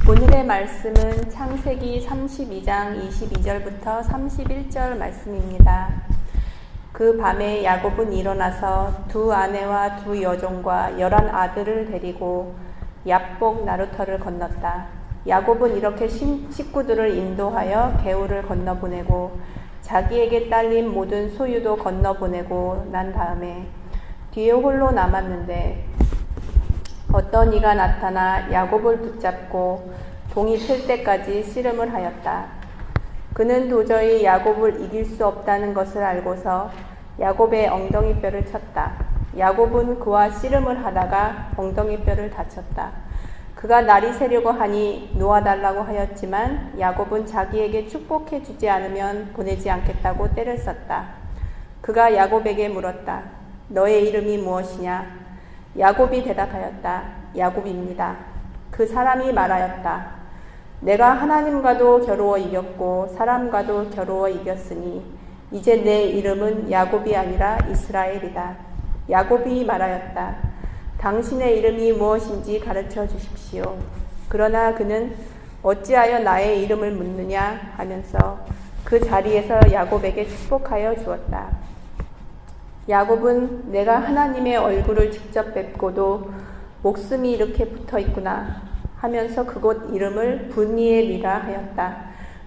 오늘의 말씀은 창세기 32장 22절부터 31절 말씀입니다. 그 밤에 야곱은 일어나서 두 아내와 두 여종과 11 아들을 데리고 얍복 나루터를 건넜다. 야곱은 이렇게 식구들을 인도하여 개울을 건너보내고 자기에게 딸린 모든 소유도 건너보내고 난 다음에 뒤에 홀로 남았는데 어떤 이가 나타나 야곱을 붙잡고 동이 틀 때까지 씨름을 하였다. 그는 도저히 야곱을 이길 수 없다는 것을 알고서 야곱의 엉덩이뼈를 쳤다. 야곱은 그와 씨름을 하다가 엉덩이뼈를 다쳤다. 그가 날이 새려고 하니 놓아달라고 하였지만 야곱은 자기에게 축복해 주지 않으면 보내지 않겠다고 떼를 썼다. 그가 야곱에게 물었다. 너의 이름이 무엇이냐? 야곱이 대답하였다. 야곱입니다. 그 사람이 말하였다. 내가 하나님과도 겨루어 이겼고 사람과도 겨루어 이겼으니 이제 내 이름은 야곱이 아니라 이스라엘이다. 야곱이 말하였다. 당신의 이름이 무엇인지 가르쳐 주십시오. 그러나 그는 어찌하여 나의 이름을 묻느냐 하면서 그 자리에서 야곱에게 축복하여 주었다. 야곱은 내가 하나님의 얼굴을 직접 뵙고도 목숨이 이렇게 붙어 있구나 하면서 그곳 이름을 브니엘이라 하였다.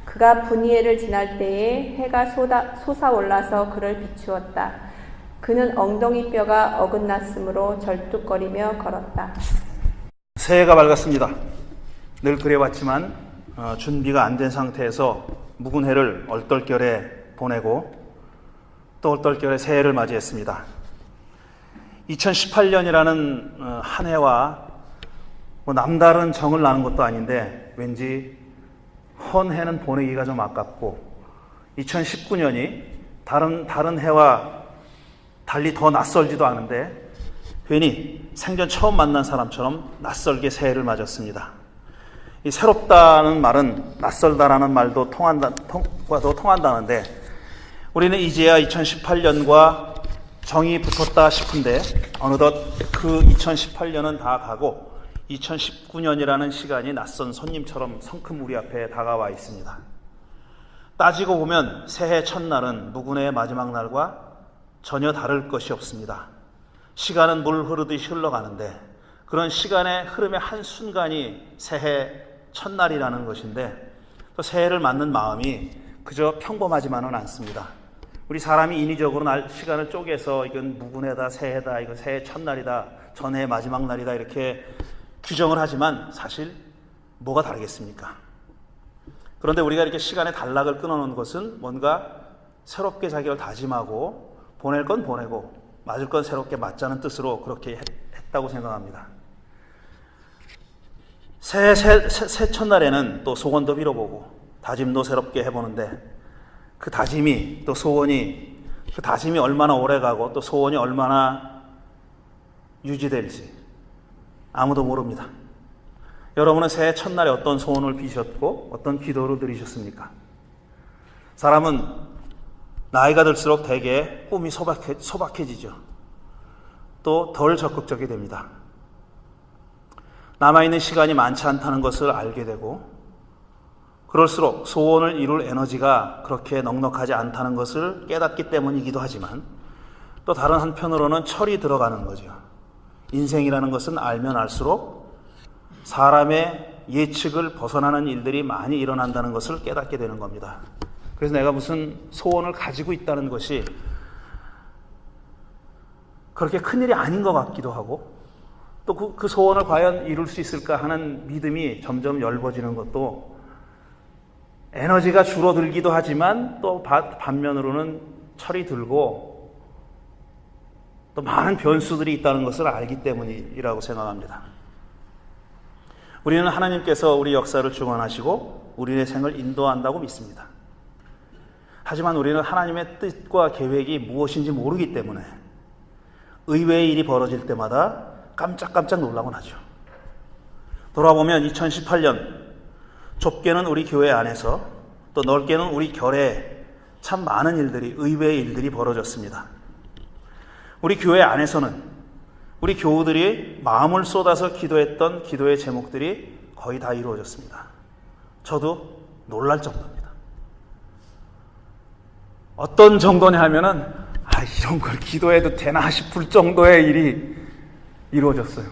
그가 브니엘을 지날 때에 해가 솟아올라서 그를 비추었다. 그는 엉덩이뼈가 어긋났으므로 절뚝거리며 걸었다. 새해가 밝았습니다. 늘 그래왔지만 준비가 안 된 상태에서 묵은 해를 얼떨결에 보내고 또 얼떨결에 새해를 맞이했습니다. 2018년이라는 한 해와 남다른 정을 나는 것도 아닌데 왠지 헌해는 보내기가 좀 아깝고 2019년이 다른 해와 달리 더 낯설지도 않은데 괜히 생전 처음 만난 사람처럼 낯설게 새해를 맞았습니다. 이 새롭다는 말은 낯설다라는 말도 통과도 통한다는데 우리는 이제야 2018년과 정이 붙었다 싶은데 어느덧 그 2018년은 다 가고 2019년이라는 시간이 낯선 손님처럼 성큼 우리 앞에 다가와 있습니다. 따지고 보면 새해 첫날은 묵은해의 마지막 날과 전혀 다를 것이 없습니다. 시간은 물 흐르듯이 흘러가는데 그런 시간의 흐름의 한순간이 새해 첫날이라는 것인데 또 새해를 맞는 마음이 그저 평범하지만은 않습니다. 우리 사람이 인위적으로 시간을 쪼개서 이건 묵은해다, 새해다, 이건 새해 첫날이다, 전해의 마지막 날이다 이렇게 규정을 하지만 사실 뭐가 다르겠습니까? 그런데 우리가 이렇게 시간의 단락을 끊어놓은 것은 뭔가 새롭게 자기를 다짐하고 보낼 건 보내고 맞을 건 새롭게 맞자는 뜻으로 그렇게 했다고 생각합니다. 새해 첫날에는 또 소원도 빌어보고 다짐도 새롭게 해보는데 그 다짐이 또 소원이 그 다짐이 얼마나 오래가고 또 소원이 얼마나 유지될지 아무도 모릅니다. 여러분은 새해 첫날에 어떤 소원을 비셨고 어떤 기도를 드리셨습니까? 사람은 나이가 들수록 대개 꿈이 소박해지죠. 또 덜 적극적이 됩니다. 남아있는 시간이 많지 않다는 것을 알게 되고 그럴수록 소원을 이룰 에너지가 그렇게 넉넉하지 않다는 것을 깨닫기 때문이기도 하지만 또 다른 한편으로는 철이 들어가는 거죠. 인생이라는 것은 알면 알수록 사람의 예측을 벗어나는 일들이 많이 일어난다는 것을 깨닫게 되는 겁니다. 그래서 내가 무슨 소원을 가지고 있다는 것이 그렇게 큰일이 아닌 것 같기도 하고 또 그 소원을 과연 이룰 수 있을까 하는 믿음이 점점 엷어지는 것도 에너지가 줄어들기도 하지만 또 반면으로는 철이 들고 또 많은 변수들이 있다는 것을 알기 때문이라고 생각합니다. 우리는 하나님께서 우리 역사를 주관하시고 우리의 생을 인도한다고 믿습니다. 하지만 우리는 하나님의 뜻과 계획이 무엇인지 모르기 때문에 의외의 일이 벌어질 때마다 깜짝깜짝 놀라곤 하죠. 돌아보면 2018년 좁게는 우리 교회 안에서 또 넓게는 우리 결에 참 많은 일들이 의외의 일들이 벌어졌습니다. 우리 교회 안에서는 우리 교우들이 마음을 쏟아서 기도했던 기도의 제목들이 거의 다 이루어졌습니다. 저도 놀랄 정도입니다. 어떤 정도냐 하면은 이런 걸 기도해도 되나 싶을 정도의 일이 이루어졌어요.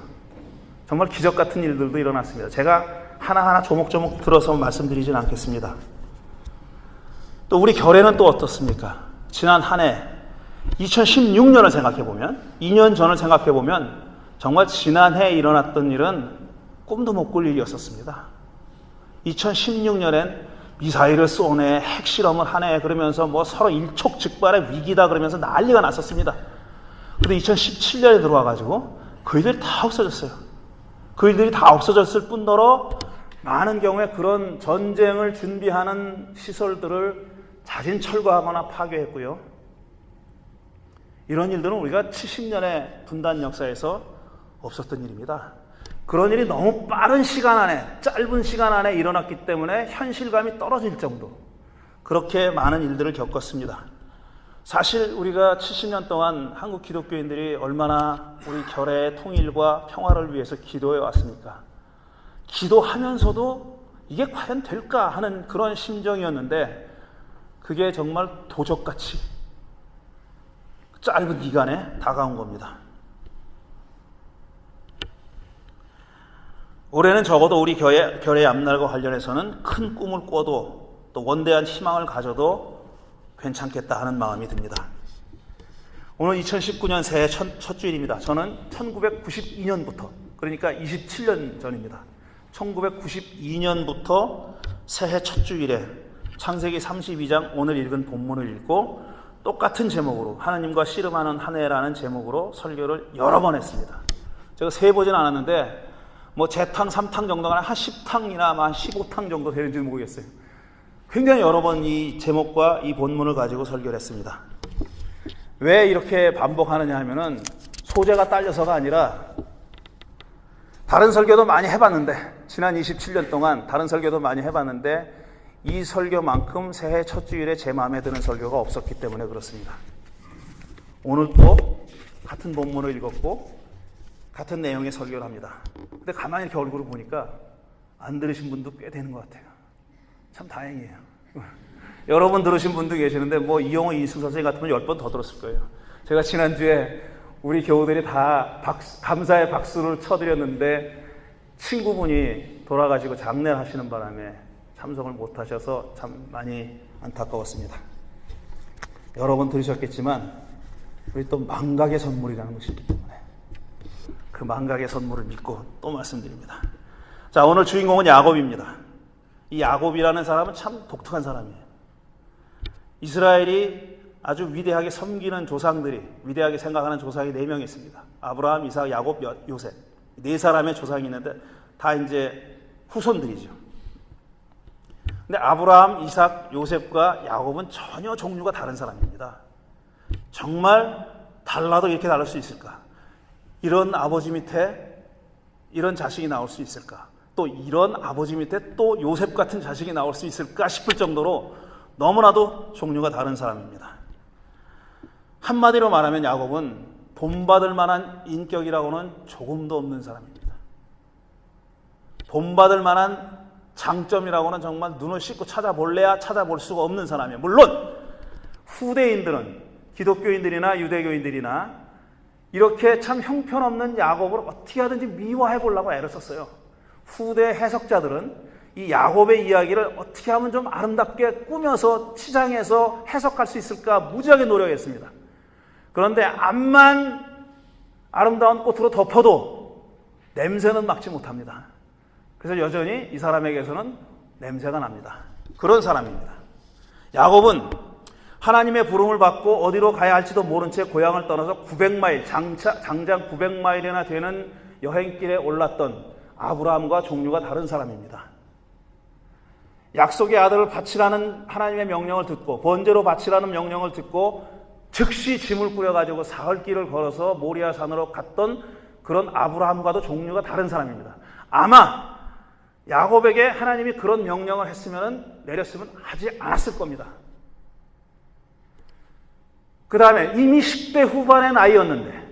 정말 기적 같은 일들도 일어났습니다. 제가 하나하나 조목조목 들어서 말씀드리진 않겠습니다. 또 우리 결례는 또 어떻습니까? 지난 한 해 2016년을 생각해보면, 2년 전을 생각해보면 정말 지난해 일어났던 일은 꿈도 못 꿀 일이었었습니다. 2016년엔 미사일을 쏘네, 핵실험을 하네 그러면서 뭐 서로 일촉즉발의 위기다 그러면서 난리가 났었습니다. 근데 2017년에 들어와가지고 그 일들이 다 없어졌어요. 그 일들이 다 없어졌을 뿐더러 많은 경우에 그런 전쟁을 준비하는 시설들을 자진 철거하거나 파괴했고요. 이런 일들은 우리가 70년의 분단 역사에서 없었던 일입니다. 그런 일이 너무 빠른 시간 안에, 짧은 시간 안에 일어났기 때문에 현실감이 떨어질 정도, 그렇게 많은 일들을 겪었습니다. 사실 우리가 70년 동안 한국 기독교인들이 얼마나 우리 결례의 통일과 평화를 위해서 기도해 왔습니까? 기도하면서도 이게 과연 될까 하는 그런 심정이었는데, 그게 정말 도적같이 짧은 기간에 다가온 겁니다. 올해는 적어도 우리 결례의 앞날과 관련해서는 큰 꿈을 꿔도 또 원대한 희망을 가져도 괜찮겠다 하는 마음이 듭니다. 오늘 2019년 새해 첫 주일입니다. 저는 1992년부터, 그러니까 27년 전입니다. 1992년부터 새해 첫 주일에 창세기 32장 오늘 읽은 본문을 읽고 똑같은 제목으로 하나님과 씨름하는 한 해라는 제목으로 설교를 여러 번 했습니다. 제가 세보진 않았는데 뭐 재탕, 3탕 정도가 아니라 한 10탕이나 한 15탕 정도 되는지 모르겠어요. 굉장히 여러 번 이 제목과 이 본문을 가지고 설교를 했습니다. 왜 이렇게 반복하느냐 하면은 소재가 딸려서가 아니라 다른 설교도 많이 해봤는데, 지난 27년 동안 다른 설교도 많이 해봤는데 이 설교만큼 새해 첫 주일에 제 마음에 드는 설교가 없었기 때문에 그렇습니다. 오늘 또 같은 본문을 읽었고 같은 내용의 설교를 합니다. 근데 가만히 이렇게 얼굴을 보니까 안 들으신 분도 꽤 되는 것 같아요. 참 다행이에요. 여러 번 들으신 분도 계시는데 뭐 이용호 이승 선생님 같으면 10번 더 들었을 거예요. 제가 지난주에 우리 교우들이 다 감사의 박수를 쳐드렸는데 친구분이 돌아가시고 장례를 하시는 바람에 참석을 못하셔서 참 많이 안타까웠습니다. 여러 번 들으셨겠지만 우리 또 망각의 선물이라는 것이 있기 때문에 그 망각의 선물을 믿고 또 말씀드립니다. 자, 오늘 주인공은 야곱입니다. 이 야곱이라는 사람은 참 독특한 사람이에요. 이스라엘이 아주 위대하게 섬기는 조상들이, 위대하게 생각하는 조상이 4명 있습니다. 아브라함, 이삭, 야곱, 요셉. 4사람의 조상이 있는데 다 이제 후손들이죠. 근데 아브라함, 이삭, 요셉과 야곱은 전혀 종류가 다른 사람입니다. 정말 달라도 이렇게 다를 수 있을까? 이런 아버지 밑에 이런 자식이 나올 수 있을까? 또 이런 아버지 밑에 또 요셉 같은 자식이 나올 수 있을까 싶을 정도로 너무나도 종류가 다른 사람입니다. 한마디로 말하면 야곱은 본받을 만한 인격이라고는 조금도 없는 사람입니다. 본받을 만한 장점이라고는 정말 눈을 씻고 찾아볼래야 찾아볼 수가 없는 사람이에요. 물론 후대인들은, 기독교인들이나 유대교인들이나 이렇게 참 형편없는 야곱을 어떻게 하든지 미화해 보려고 애를 썼어요. 후대 해석자들은 이 야곱의 이야기를 어떻게 하면 좀 아름답게 꾸며서 치장해서 해석할 수 있을까 무지하게 노력했습니다. 그런데 암만 아름다운 꽃으로 덮어도 냄새는 막지 못합니다. 그래서 여전히 이 사람에게서는 냄새가 납니다. 그런 사람입니다. 야곱은 하나님의 부름을 받고 어디로 가야 할지도 모른 채 고향을 떠나서 900마일, 장장 900마일이나 되는 여행길에 올랐던 아브라함과 종류가 다른 사람입니다. 약속의 아들을 바치라는 하나님의 명령을 듣고, 번제로 바치라는 명령을 듣고 즉시 짐을 꾸려가지고 사흘길을 걸어서 모리아 산으로 갔던 그런 아브라함과도 종류가 다른 사람입니다. 아마 야곱에게 하나님이 그런 명령을 내렸으면 하지 않았을 겁니다. 그 다음에 이미 10대 후반의 나이였는데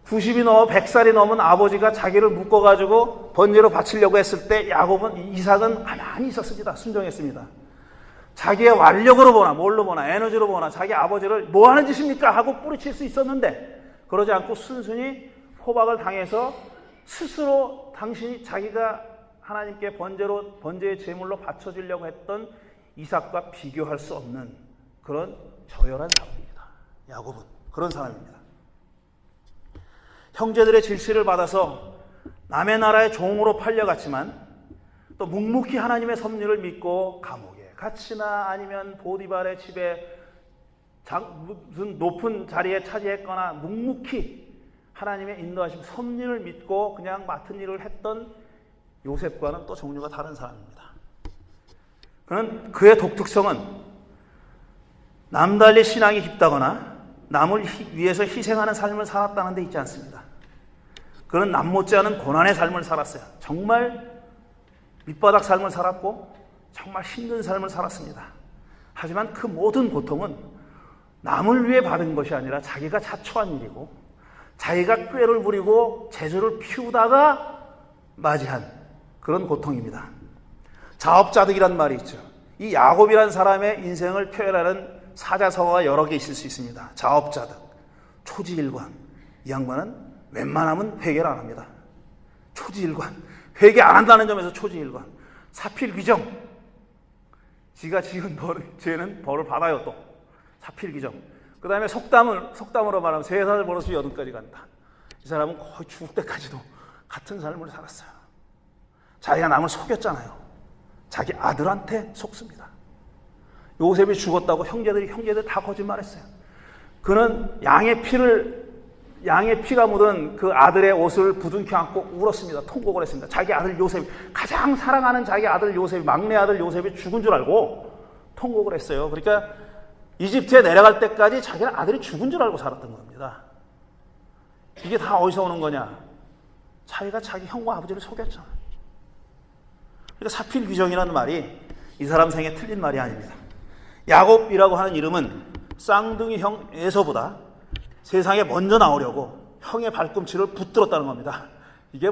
90이 넘어 100살이 넘은 아버지가 자기를 묶어가지고 번제로 바치려고 했을 때 이삭은 가만히 있었습니다. 순종했습니다. 자기의 완력으로 보나 뭘로 보나 에너지로 보나 자기 아버지를 뭐 하는 짓입니까? 하고 뿌리칠 수 있었는데 그러지 않고 순순히 포박을 당해서 스스로 자기가 하나님께 번제의 제물로 바쳐지려고 했던 이삭과 비교할 수 없는 그런 저열한 사람입니다. 야곱은 그런 사람입니다. 형제들의 질시를 받아서 남의 나라의 종으로 팔려갔지만 또 묵묵히 하나님의 섭리를 믿고 감옥에 갇히나 아니면 보디발의 집에 무슨 높은 자리에 차지했거나 묵묵히 하나님의 인도하심 섭리를 믿고 그냥 맡은 일을 했던 요셉과는 또 종류가 다른 사람입니다. 그의 독특성은 남달리 신앙이 깊다거나 남을 위해서 희생하는 삶을 살았다는 데 있지 않습니다. 그는 남 못지않은 고난의 삶을 살았어요. 정말 밑바닥 삶을 살았고 정말 힘든 삶을 살았습니다. 하지만 그 모든 고통은 남을 위해 받은 것이 아니라 자기가 자초한 일이고 자기가 꾀를 부리고 재주를 피우다가 맞이한 그런 고통입니다. 자업자득이란 말이 있죠. 이 야곱이란 사람의 인생을 표현하는 사자성어가 여러 개 있을 수 있습니다. 자업자득, 초지일관. 이 양반은 웬만하면 회개를 안 합니다. 초지일관. 회개 안 한다는 점에서 초지일관. 사필귀정. 지가 지은 죄는 벌을 받아요 또. 사필귀정. 그 다음에 속담으로 말하면 3살 벌어서 80까지 간다. 이 사람은 거의 죽을 때까지도 같은 삶을 살았어요. 자기가 남을 속였잖아요. 자기 아들한테 속습니다. 요셉이 죽었다고 형제들 다 거짓말했어요. 그는 양의 피가 묻은 그 아들의 옷을 부둥켜 안고 울었습니다. 통곡을 했습니다. 자기 아들 요셉이 가장 사랑하는 자기 아들 요셉이 막내 아들 요셉이 죽은 줄 알고 통곡을 했어요. 그러니까 이집트에 내려갈 때까지 자기는 아들이 죽은 줄 알고 살았던 겁니다. 이게 다 어디서 오는 거냐? 자기가 자기 형과 아버지를 속였잖아요. 그러니까 사필귀정이라는 말이 이 사람 생에 틀린 말이 아닙니다. 야곱이라고 하는 이름은 쌍둥이 형 에서보다 세상에 먼저 나오려고 형의 발꿈치를 붙들었다는 겁니다. 이게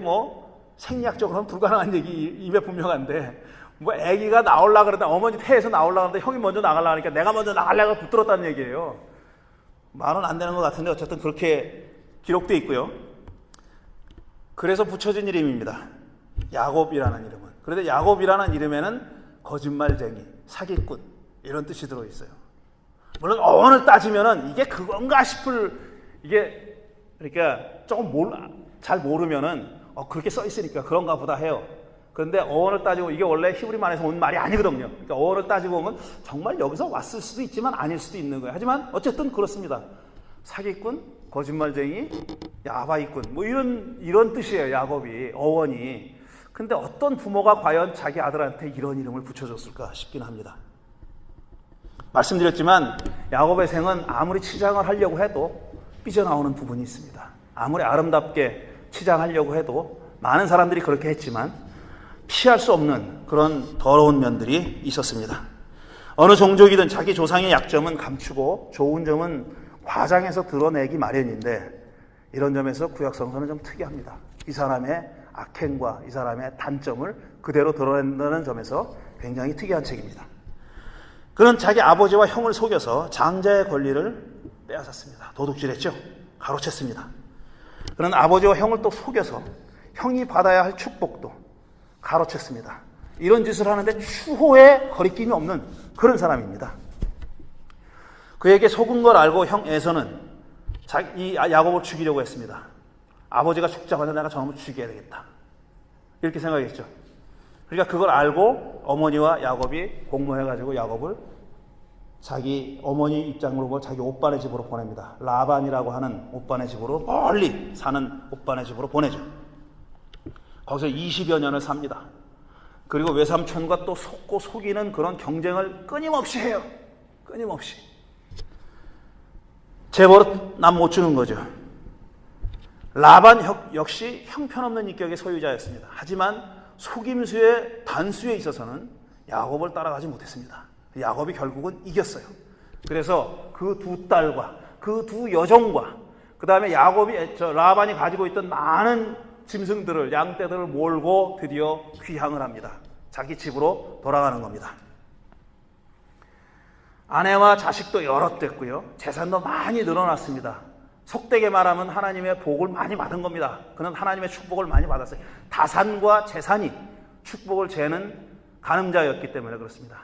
생리학적으로는 불가능한 얘기 입에 분명한데 아기가 나오려고 그러다 어머니 태에서 나오려고 하는데 형이 먼저 나가려고 하니까 내가 먼저 나가려고 붙들었다는 얘기예요. 말은 안 되는 것 같은데 어쨌든 그렇게 기록되어 있고요. 그래서 붙여진 이름입니다. 야곱이라는 이름은. 그런데 야곱이라는 이름에는 거짓말쟁이, 사기꾼 이런 뜻이 들어있어요. 물론 어원을 따지면은 이게 그건가 싶을 그러니까 조금 잘 모르면은 그렇게 써 있으니까 그런가 보다 해요. 그런데 어원을 따지고 이게 원래 히브리말에서 온 말이 아니거든요. 그러니까 어원을 따지고 보면 정말 여기서 왔을 수도 있지만 아닐 수도 있는 거예요. 하지만 어쨌든 그렇습니다. 사기꾼, 거짓말쟁이, 야바이꾼 이런 뜻이에요. 야곱이 어원이. 근데 어떤 부모가 과연 자기 아들한테 이런 이름을 붙여줬을까 싶긴 합니다. 말씀드렸지만 야곱의 생은 아무리 치장을 하려고 해도 삐져나오는 부분이 있습니다. 아무리 아름답게 치장하려고 해도 많은 사람들이 그렇게 했지만 피할 수 없는 그런 더러운 면들이 있었습니다. 어느 종족이든 자기 조상의 약점은 감추고 좋은 점은 과장해서 드러내기 마련인데 이런 점에서 구약 성서는 좀 특이합니다. 이 사람의 악행과 이 사람의 단점을 그대로 드러낸다는 점에서 굉장히 특이한 책입니다. 그는 자기 아버지와 형을 속여서 장자의 권리를 빼앗았습니다. 도둑질했죠. 가로챘습니다. 그는 아버지와 형을 또 속여서 형이 받아야 할 축복도 가로챘습니다. 이런 짓을 하는데 추호의 거리낌이 없는 그런 사람입니다. 그에게 속은 걸 알고 형 에서는 이 야곱을 죽이려고 했습니다. 아버지가 죽자마자 내가 저놈을 죽여야 되겠다. 이렇게 생각했죠. 그러니까 그걸 알고 어머니와 야곱이 공모해가지고 야곱을 자기 어머니 입장으로 보고 자기 오빠네 집으로 보냅니다. 라반이라고 하는 오빠네 집으로 멀리 사는 오빠네 집으로 보내죠. 거기서 20여 년을 삽니다. 그리고 외삼촌과 또 속고 속이는 그런 경쟁을 끊임없이 해요. 끊임없이. 재벌은 남 못 주는 거죠. 라반 역시 형편없는 인격의 소유자였습니다. 하지만 속임수의 단수에 있어서는 야곱을 따라가지 못했습니다. 야곱이 결국은 이겼어요. 그래서 그 두 딸과 그 두 여종과 그 다음에 라반이 가지고 있던 많은 짐승들을, 양떼들을 몰고 드디어 귀향을 합니다. 자기 집으로 돌아가는 겁니다. 아내와 자식도 여럿 됐고요. 재산도 많이 늘어났습니다. 속되게 말하면 하나님의 복을 많이 받은 겁니다. 그는 하나님의 축복을 많이 받았어요. 다산과 재산이 축복을 재는 간음자였기 때문에 그렇습니다.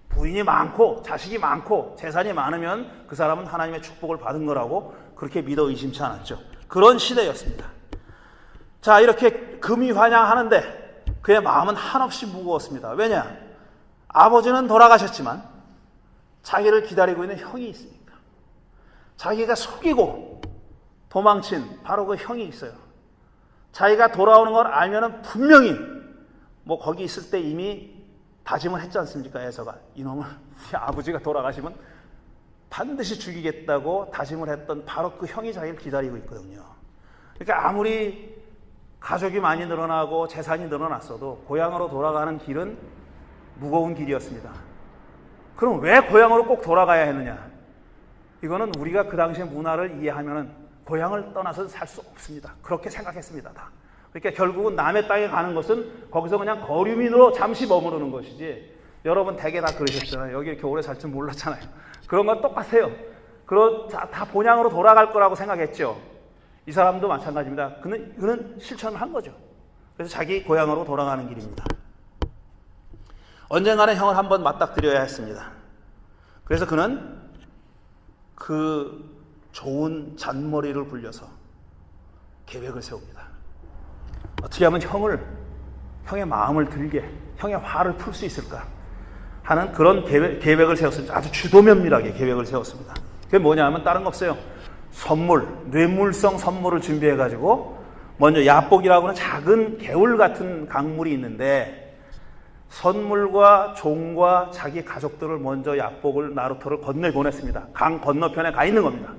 부인이 많고 자식이 많고 재산이 많으면 그 사람은 하나님의 축복을 받은 거라고 그렇게 믿어 의심치 않았죠. 그런 시대였습니다. 자, 이렇게 금이환영하는데 그의 마음은 한없이 무거웠습니다. 왜냐? 아버지는 돌아가셨지만 자기를 기다리고 있는 형이 있으니까. 자기가 속이고 도망친 바로 그 형이 있어요. 자기가 돌아오는 걸 알면은 분명히 거기 있을 때 이미 다짐을 했지 않습니까? 에서가 이놈을 우리 아버지가 돌아가시면 반드시 죽이겠다고 다짐을 했던 바로 그 형이 자기를 기다리고 있거든요. 그러니까 아무리 가족이 많이 늘어나고 재산이 늘어났어도 고향으로 돌아가는 길은 무거운 길이었습니다. 그럼 왜 고향으로 꼭 돌아가야 했느냐? 이거는 우리가 그 당시의 문화를 이해하면 고향을 떠나서 살 수 없습니다. 그렇게 생각했습니다. 다. 그러니까 결국은 남의 땅에 가는 것은 거기서 그냥 거류민으로 잠시 머무르는 것이지, 여러분 대개 다 그러셨잖아요. 여기 이렇게 오래 살 줄 몰랐잖아요. 그런 건 똑같아요. 다 본향으로 돌아갈 거라고 생각했죠. 이 사람도 마찬가지입니다. 그는 실천을 한 거죠. 그래서 자기 고향으로 돌아가는 길입니다. 언젠가는 형을 한번 맞닥뜨려야 했습니다. 그래서 그는 그 좋은 잔머리를 굴려서 계획을 세웁니다. 어떻게 하면 형의 마음을 들게, 형의 화를 풀 수 있을까 하는 그런 계획을 세웠습니다. 아주 주도면밀하게 계획을 세웠습니다. 그게 뭐냐 하면 다른 거 없어요. 뇌물성 선물을 준비해가지고 먼저 야복이라고 하는 작은 개울 같은 강물이 있는데 선물과 종과 자기 가족들을 먼저 야복을 나루터를 건네보냈습니다. 강 건너편에 가 있는 겁니다.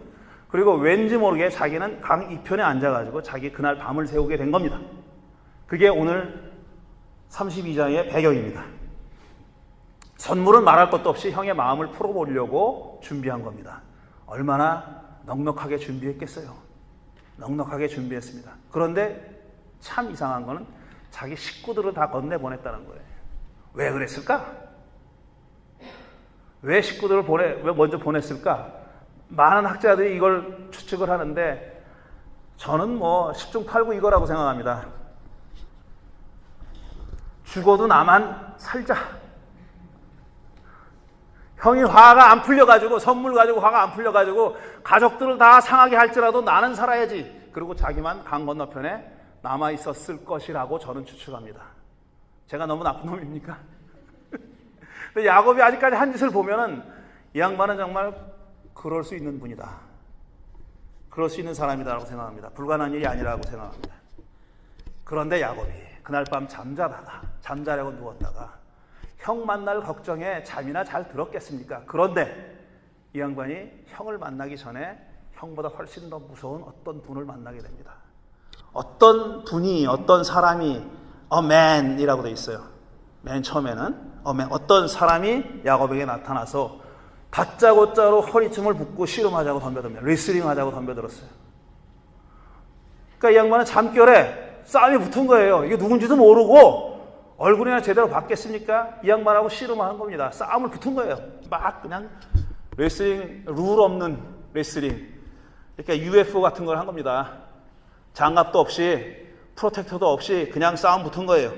그리고 왠지 모르게 자기는 강 이편에 앉아가지고 자기 그날 밤을 새우게 된 겁니다. 그게 오늘 32장의 배경입니다. 선물은 말할 것도 없이 형의 마음을 풀어보려고 준비한 겁니다. 얼마나 넉넉하게 준비했겠어요. 넉넉하게 준비했습니다. 그런데 참 이상한 거는 자기 식구들을 다 건네보냈다는 거예요. 왜 그랬을까? 왜 식구들을 왜 먼저 보냈을까? 많은 학자들이 이걸 추측을 하는데 저는 10중 8구 이거라고 생각합니다. 죽어도 나만 살자. 형이 화가 안 풀려가지고, 선물 가지고 화가 안 풀려가지고 가족들을 다 상하게 할지라도 나는 살아야지. 그리고 자기만 강 건너편에 남아있었을 것이라고 저는 추측합니다. 제가 너무 나쁜 놈입니까? 근데 야곱이 아직까지 한 짓을 보면은 이 양반은 정말 그럴 수 있는 분이다. 그럴 수 있는 사람이다라고 생각합니다. 불가능한 일이 아니라고 생각합니다. 그런데 야곱이 그날 밤 잠자려고 누웠다가 형 만날 걱정에 잠이나 잘 들었겠습니까? 그런데 이 양반이 형을 만나기 전에 형보다 훨씬 더 무서운 어떤 분을 만나게 됩니다. 어떤 사람이 a man이라고 되어 있어요. 맨 처음에는 어떤 사람이 야곱에게 나타나서 다짜고짜로 허리춤을 붓고 씨름하자고 덤벼듭니다. 레슬링 하자고 덤벼들었어요. 그러니까 이 양반은 잠결에 싸움이 붙은 거예요. 이게 누군지도 모르고 얼굴이나 제대로 봤겠습니까? 이 양반하고 씨름하는 겁니다. 싸움을 붙은 거예요. 막 그냥 레슬링, 룰 없는 레슬링. 그러니까 UFO 같은 걸 한 겁니다. 장갑도 없이, 프로텍터도 없이 그냥 싸움 붙은 거예요.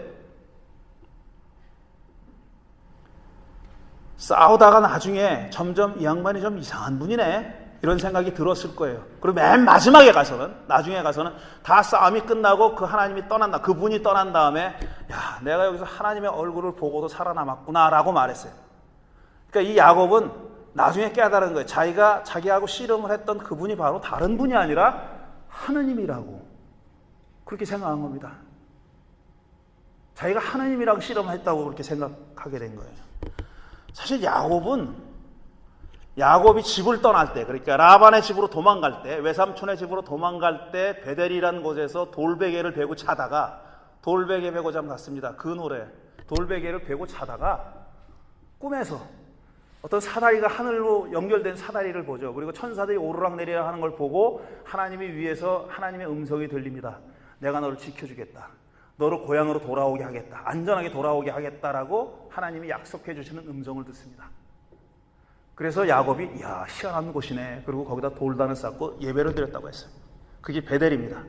싸우다가 나중에 점점 이 양반이 좀 이상한 분이네, 이런 생각이 들었을 거예요. 그리고 맨 마지막에 나중에 가서는 다 싸움이 끝나고 그분이 떠난 다음에, 야, 내가 여기서 하나님의 얼굴을 보고도 살아남았구나라고 말했어요. 그러니까 이 야곱은 나중에 깨달은 거예요. 자기하고 씨름을 했던 그분이 바로 다른 분이 아니라 하느님이라고 그렇게 생각한 겁니다. 자기가 하느님이랑 씨름했다고 그렇게 생각하게 된 거예요. 사실 야곱이 집을 떠날 때, 그러니까 라반의 집으로 도망갈 때, 외삼촌의 집으로 도망갈 때 베델이라는 곳에서 돌베개를 베고 자다가, 돌베개 베고 잠 갔습니다. 그 노래 돌베개를 베고 자다가 꿈에서 어떤 사다리가 하늘로 연결된 사다리를 보죠. 그리고 천사들이 오르락내리락 하는 걸 보고 하나님이 위에서 하나님의 음성이 들립니다. 내가 너를 지켜주겠다. 너를 고향으로 돌아오게 하겠다. 안전하게 돌아오게 하겠다라고 하나님이 약속해 주시는 음성을 듣습니다. 그래서 야곱이 희한한 곳이네. 그리고 거기다 돌단을 쌓고 예배를 드렸다고 했어요. 그게 베델입니다.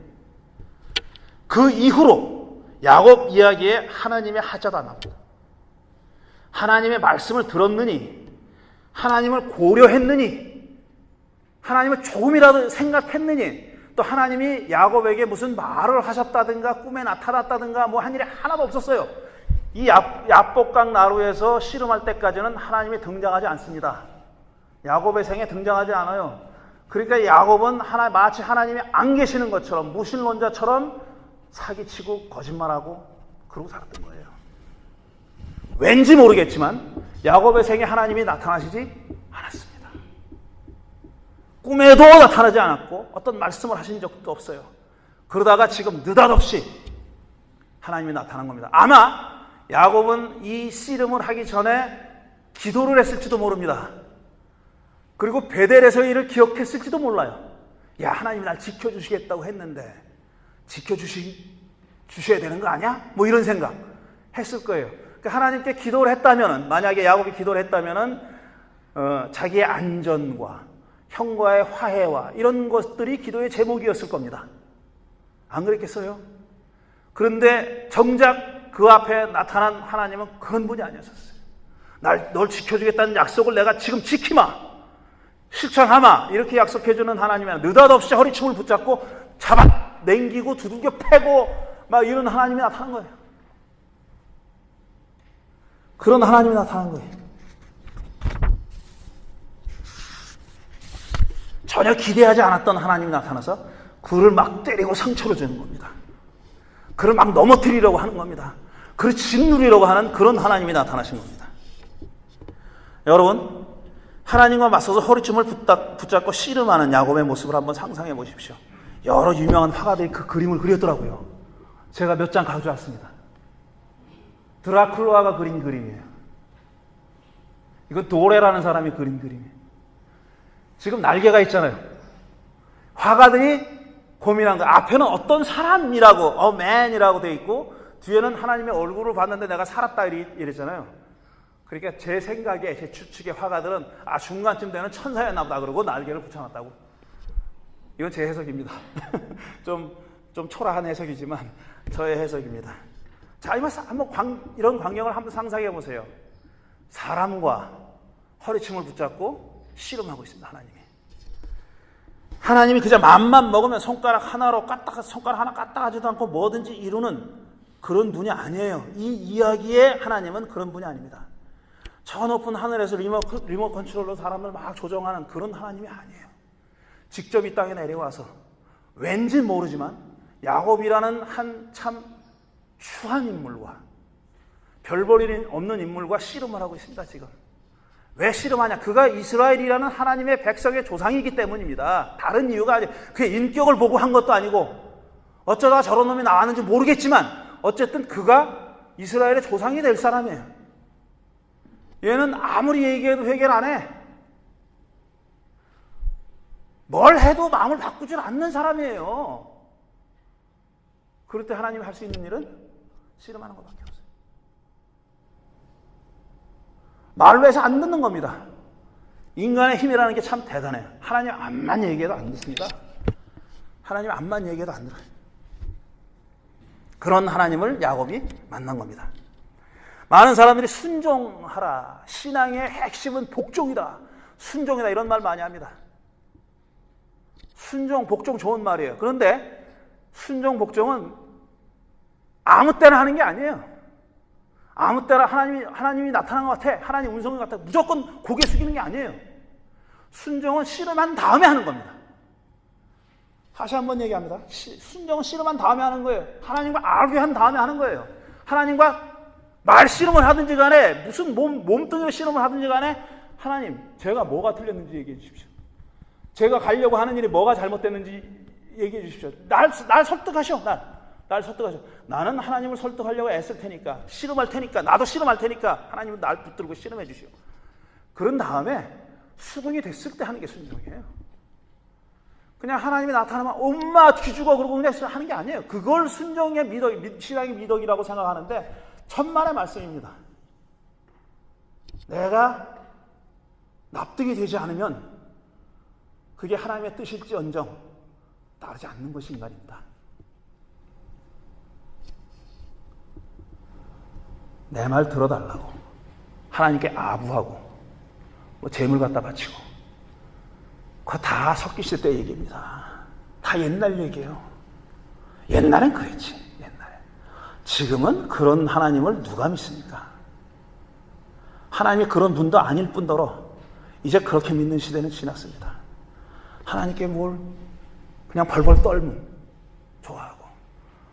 그 이후로 야곱 이야기에 하나님의 하자도 안 나옵니다. 하나님의 말씀을 들었느니, 하나님을 고려했느니, 하나님을 조금이라도 생각했느니, 또 하나님이 야곱에게 무슨 말을 하셨다든가 꿈에 나타났다든가 뭐 한 일이 하나도 없었어요. 이 야복강 나루에서 씨름할 때까지는 하나님이 등장하지 않습니다. 야곱의 생에 등장하지 않아요. 그러니까 야곱은 마치 하나님이 안 계시는 것처럼, 무신론자처럼 사기치고 거짓말하고 그러고 살았던 거예요. 왠지 모르겠지만 야곱의 생에 하나님이 나타나시지 않았습니다. 꿈에도 나타나지 않았고 어떤 말씀을 하신 적도 없어요. 그러다가 지금 느닷없이 하나님이 나타난 겁니다. 아마 야곱은 이 씨름을 하기 전에 기도를 했을지도 모릅니다. 그리고 베델에서의 일을 기억했을지도 몰라요. 하나님이 날 지켜주시겠다고 했는데 지켜주셔야 되는 거 아니야? 뭐 이런 생각 했을 거예요. 그러니까 하나님께 기도를 했다면은, 만약에 야곱이 기도를 했다면은 자기의 안전과 형과의 화해와 이런 것들이 기도의 제목이었을 겁니다. 안 그랬겠어요? 그런데 정작 그 앞에 나타난 하나님은 그런 분이 아니었었어요. 널 지켜주겠다는 약속을 내가 지금 지키마, 실천하마, 이렇게 약속해주는 하나님이 아니라 느닷없이 허리춤을 붙잡고 잡아당기고 두들겨 패고 막 이런 하나님이 나타난 거예요. 그런 하나님이 나타난 거예요. 전혀 기대하지 않았던 하나님이 나타나서 그를 막 때리고 상처를 주는 겁니다. 그를 막 넘어뜨리려고 하는 겁니다. 그를 짓누리려고 하는 그런 하나님이 나타나신 겁니다. 여러분, 하나님과 맞서서 허리춤을 붙잡고 씨름하는 야곱의 모습을 한번 상상해 보십시오. 여러 유명한 화가들이 그 그림을 그렸더라고요. 제가 몇 장 가져왔습니다. 드라큘라가 그린 그림이에요. 이건 도레라는 사람이 그린 그림이에요. 지금 날개가 있잖아요. 화가들이 고민한 거, 앞에는 어떤 사람이라고 man이라고 돼 있고 뒤에는 하나님의 얼굴을 봤는데 내가 살았다 이랬잖아요. 그러니까 제 생각에, 제 추측의 화가들은 중간쯤 되는 천사였나 보다 그러고 날개를 붙여놨다고. 이건 제 해석입니다. 좀 초라한 해석이지만 저의 해석입니다. 자, 한번 이런 광경을 한번 상상해 보세요. 사람과 허리춤을 붙잡고 씨름하고 있습니다. 하나님이 그저 맘만 먹으면 손가락 하나 까딱하지도 않고 뭐든지 이루는 그런 분이 아니에요. 이 이야기의 하나님은 그런 분이 아닙니다. 저 높은 하늘에서 리모트 컨트롤로 사람을 막 조정하는 그런 하나님이 아니에요. 직접 이 땅에 내려와서 왠지 모르지만 야곱이라는 한 참 추한 인물과 별 볼 일 없는 인물과 씨름을 하고 있습니다. 지금 왜 씨름하냐? 그가 이스라엘이라는 하나님의 백성의 조상이기 때문입니다. 다른 이유가 아니에요. 그의 인격을 보고 한 것도 아니고 어쩌다 저런 놈이 나왔는지 모르겠지만 어쨌든 그가 이스라엘의 조상이 될 사람이에요. 얘는 아무리 얘기해도 해결 안 해. 뭘 해도 마음을 바꾸질 않는 사람이에요. 그럴 때 하나님이 할 수 있는 일은 씨름하는 것밖에 없어요. 말로 해서 안 듣는 겁니다. 인간의 힘이라는 게 참 대단해요. 하나님 암만 얘기해도 안 듣습니다. 하나님 암만 얘기해도 안 들어요. 그런 하나님을 야곱이 만난 겁니다. 많은 사람들이 순종하라, 신앙의 핵심은 복종이다, 순종이다 이런 말 많이 합니다. 순종, 복종 좋은 말이에요. 그런데 순종, 복종은 아무 때나 하는 게 아니에요. 아무 때나 하나님이 나타난 것 같아, 하나님 운성이 같아, 무조건 고개 숙이는 게 아니에요. 순종은 씨름한 다음에 하는 겁니다. 다시 한번 얘기합니다. 순종은 씨름한 다음에 하는 거예요. 하나님과 알게 다음에 하는 거예요. 하나님과 말 씨름을 하든지 간에 무슨 몸뚱이 씨름을 하든지 간에 하나님, 제가 뭐가 틀렸는지 얘기해 주십시오. 제가 가려고 하는 일이 뭐가 잘못됐는지 얘기해 주십시오. 날 설득하시오. 날 설득하시오. 나는 하나님을 설득하려고 애쓸 테니까, 씨름할 테니까, 나도 씨름할 테니까 하나님은 날 붙들고 씨름해 주시오. 그런 다음에 수긍이 됐을 때 하는 게 순종이에요. 그냥 하나님이 나타나면 엄마 기죽어 그러고 그냥 하는 게 아니에요. 그걸 순종의 미덕, 신앙의 미덕이라고 생각하는데 천만의 말씀입니다. 내가 납득이 되지 않으면 그게 하나님의 뜻일지언정 따르지 않는 것이 인간입니다. 내 말 들어달라고 하나님께 아부하고 뭐 재물 갖다 바치고 그거 다 섞이실 때 얘기입니다. 다 옛날 얘기예요. 옛날엔 그랬지. 옛날에. 지금은 그런 하나님을 누가 믿습니까? 하나님이 그런 분도 아닐 뿐더러 이제 그렇게 믿는 시대는 지났습니다. 하나님께 뭘 그냥 벌벌 떨면 좋아하고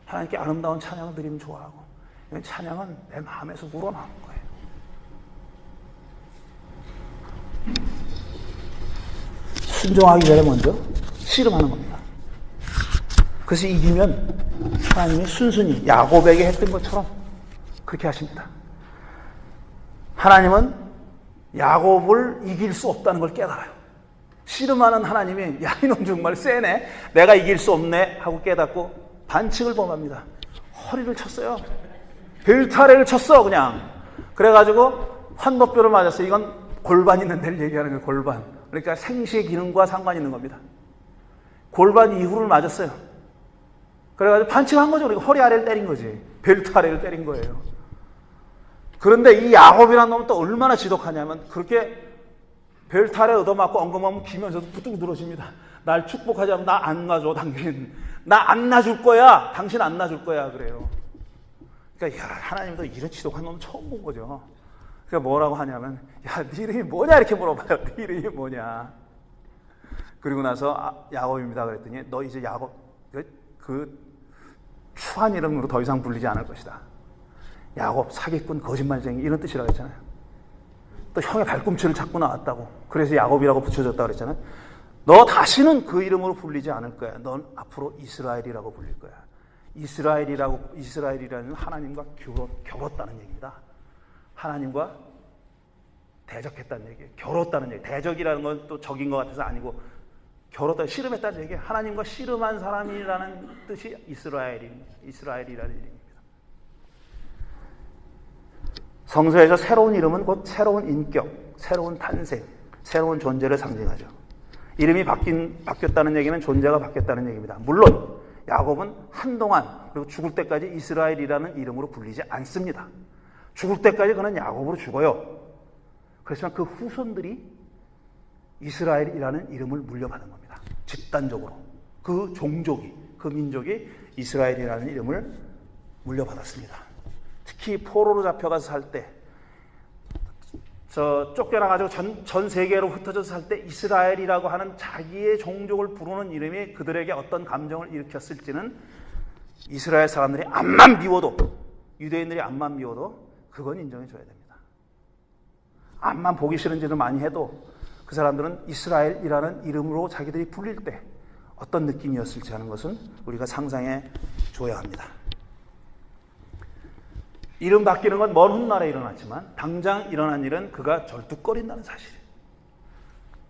하나님께 아름다운 찬양을 드리면 좋아하고 이건 찬양은 내 마음에서 우러나오는 거예요. 순종하기 전에 먼저 씨름하는 겁니다. 그래서 이기면 하나님이 순순히 야곱에게 했던 것처럼 그렇게 하십니다. 하나님은 야곱을 이길 수 없다는 걸 깨달아요. 씨름하는 하나님이 야 이놈 정말 세네, 내가 이길 수 없네 하고 깨닫고 반칙을 범합니다. 허리를 쳤어요. 벨타레를 쳤어 그냥. 그래가지고 환도뼈를 맞았어요. 이건 골반 있는 데를 얘기하는 거예요. 골반. 그러니까 생시의 기능과 상관이 있는 겁니다. 골반 이후를 맞았어요. 그래가지고 반칙한 거죠. 그러니까 허리 아래를 때린 거지. 벨트 아래를 때린 거예요. 그런데 이 야곱이라는 놈은 또 얼마나 지독하냐면 그렇게 벨트 아래 얻어맞고 엉금엉금 기면서도 뚝뚝 늘어집니다. 날 축복하지 않으면 나 안 놔줘 당신. 나 안 놔줄 거야. 당신 안 놔줄 거야. 그래요. 그러니까 야, 하나님도 이런 지독한 놈 처음 본 거죠. 그러니까 뭐라고 하냐면 야, 네 이름이 뭐냐 이렇게 물어봐요. 네 이름이 뭐냐. 그리고 나서 야곱입니다 그랬더니 너 이제 야곱 그 추한 이름으로 더 이상 불리지 않을 것이다. 야곱 사기꾼 거짓말쟁이 이런 뜻이라고 했잖아요. 또 형의 발꿈치를 잡고 나왔다고. 그래서 야곱이라고 붙여졌다고 그랬잖아요. 너 다시는 그 이름으로 불리지 않을 거야. 넌 앞으로 이스라엘이라고 불릴 거야. 이스라엘이라는 하나님과 겨뤘다는 얘기입니다. 하나님과 대적했다는 얘기예요. 겨뤘다는 얘기. 대적이라는 건 또 적인 것 같아서 아니고 겨뤘다, 씨름했다는 얘기예요. 하나님과 씨름한 사람이라는 뜻이 이스라엘이라는 얘기입니다. 성서에서 새로운 이름은 곧 새로운 인격, 새로운 탄생, 새로운 존재를 상징하죠. 이름이 바뀌었다는 얘기는 존재가 바뀌었다는 얘기입니다. 물론 야곱은 한동안 그리고 죽을 때까지 이스라엘이라는 이름으로 불리지 않습니다. 죽을 때까지 그는 야곱으로 죽어요. 그렇지만 그 후손들이 이스라엘이라는 이름을 물려받은 겁니다. 집단적으로. 그 종족이, 그 민족이 이스라엘이라는 이름을 물려받았습니다. 특히 포로로 잡혀가서 살 때, 쫓겨나가지고 전 세계로 흩어져서 살 때 이스라엘이라고 하는 자기의 종족을 부르는 이름이 그들에게 어떤 감정을 일으켰을지는 이스라엘 사람들이 암만 미워도, 유대인들이 암만 미워도 그건 인정해 줘야 됩니다. 암만 보기 싫은 짓을 많이 해도 그 사람들은 이스라엘이라는 이름으로 자기들이 불릴 때 어떤 느낌이었을지 하는 것은 우리가 상상해 줘야 합니다. 이름 바뀌는 건 먼 훗날에 일어났지만 당장 일어난 일은 그가 절뚝거린다는 사실이에요.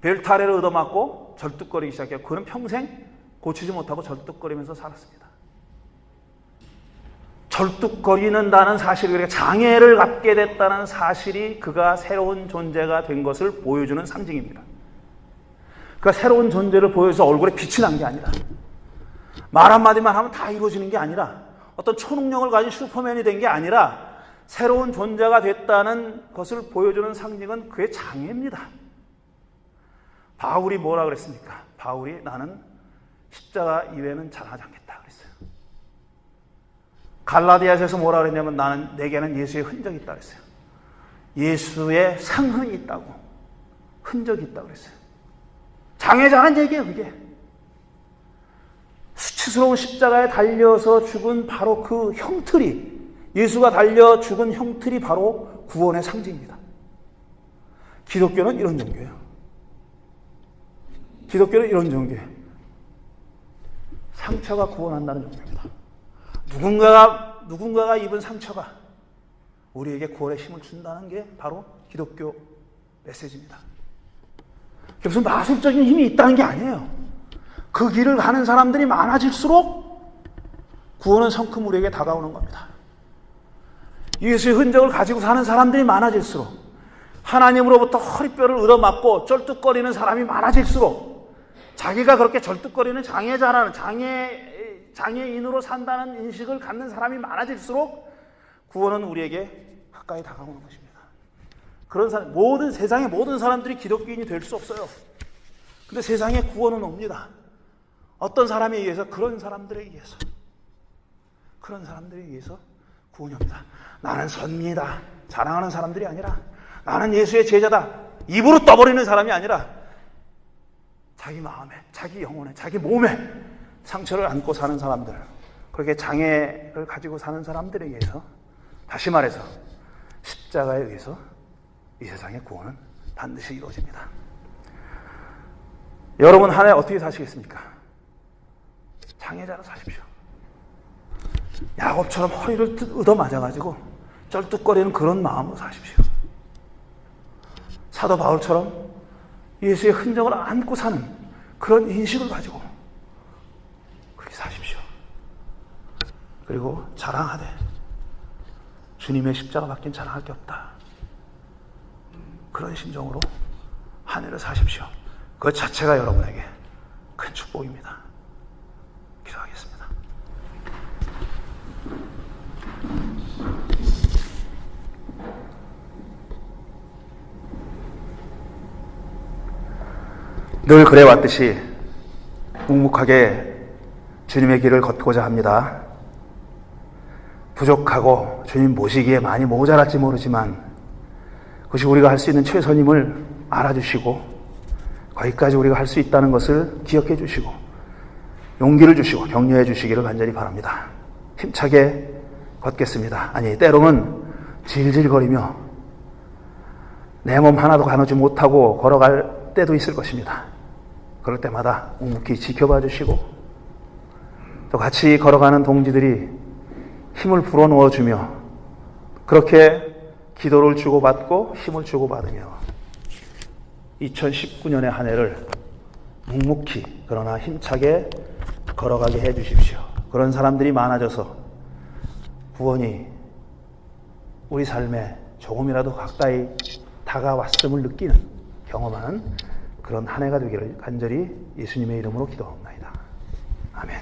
벨타레를 얻어맞고 절뚝거리기 시작했고 그는 평생 고치지 못하고 절뚝거리면서 살았습니다. 절뚝거리는다는 사실, 그러니까 장애를 갖게 됐다는 사실이 그가 새로운 존재가 된 것을 보여주는 상징입니다. 그가 새로운 존재를 보여서 얼굴에 빛이 난 게 아니라, 말 한마디만 하면 다 이루어지는 게 아니라, 어떤 초능력을 가진 슈퍼맨이 된 게 아니라 새로운 존재가 됐다는 것을 보여주는 상징은 그의 장애입니다. 바울이 뭐라 그랬습니까? 바울이 나는 십자가 이외에는 잘하지 않겠다 그랬어요. 갈라디아서에서 뭐라 그랬냐면 내게는 예수의 흔적이 있다 그랬어요. 예수의 상흔이 있다고, 흔적이 있다고 그랬어요. 장애자란 얘기예요, 그게. 수치스러운 십자가에 달려서 죽은 바로 그 형틀이, 예수가 달려 죽은 형틀이 바로 구원의 상징입니다. 기독교는 이런 종교예요. 기독교는 이런 종교예요. 상처가 구원한다는 종교입니다. 누군가가 입은 상처가 우리에게 구원의 힘을 준다는 게 바로 기독교 메시지입니다. 무슨 마술적인 힘이 있다는 게 아니에요. 그 길을 가는 사람들이 많아질수록 구원은 성큼 우리에게 다가오는 겁니다. 예수의 흔적을 가지고 사는 사람들이 많아질수록, 하나님으로부터 허리뼈를 얻어맞고 쩔뚝거리는 사람이 많아질수록, 자기가 그렇게 절뚝거리는 장애자라는 장애인으로 산다는 인식을 갖는 사람이 많아질수록 구원은 우리에게 가까이 다가오는 것입니다. 그런 사람, 세상의 모든 사람들이 기독교인이 될 수 없어요. 근데 세상에 구원은 옵니다. 어떤 사람에 의해서? 그런 사람들에 의해서 구원이 옵니다. 나는 선미다 자랑하는 사람들이 아니라, 나는 예수의 제자다 입으로 떠버리는 사람이 아니라, 자기 마음에, 자기 영혼에, 자기 몸에 상처를 안고 사는 사람들, 그렇게 장애를 가지고 사는 사람들에 의해서, 다시 말해서 십자가에 의해서 이 세상의 구원은 반드시 이루어집니다. 여러분 한 해 어떻게 사시겠습니까? 장애자로 사십시오. 야곱처럼 허리를 얻어맞아가지고 쩔뚝거리는 그런 마음으로 사십시오. 사도 바울처럼 예수의 흔적을 안고 사는 그런 인식을 가지고 그렇게 사십시오. 그리고 자랑하되 주님의 십자가 밖엔 자랑할 게 없다. 그런 심정으로 한 해를 사십시오. 그 자체가 여러분에게 큰 축복입니다. 기도하겠습니다. 늘 그래왔듯이 묵묵하게 주님의 길을 걷고자 합니다. 부족하고 주님 모시기에 많이 모자랄지 모르지만 그것이 우리가 할 수 있는 최선임을 알아주시고, 거기까지 우리가 할 수 있다는 것을 기억해 주시고 용기를 주시고 격려해 주시기를 간절히 바랍니다. 힘차게 걷겠습니다. 아니, 때로는 질질거리며 내 몸 하나도 가누지 못하고 걸어갈 때도 있을 것입니다. 그럴 때마다 묵묵히 지켜봐 주시고, 또 같이 걸어가는 동지들이 힘을 불어넣어 주며, 그렇게 기도를 주고받고 힘을 주고받으며 2019년의 한 해를 묵묵히 그러나 힘차게 걸어가게 해 주십시오. 그런 사람들이 많아져서 구원이 우리 삶에 조금이라도 가까이 다가왔음을 느끼는, 경험하는 그런 한 해가 되기를 간절히 예수님의 이름으로 기도합니다. 아멘.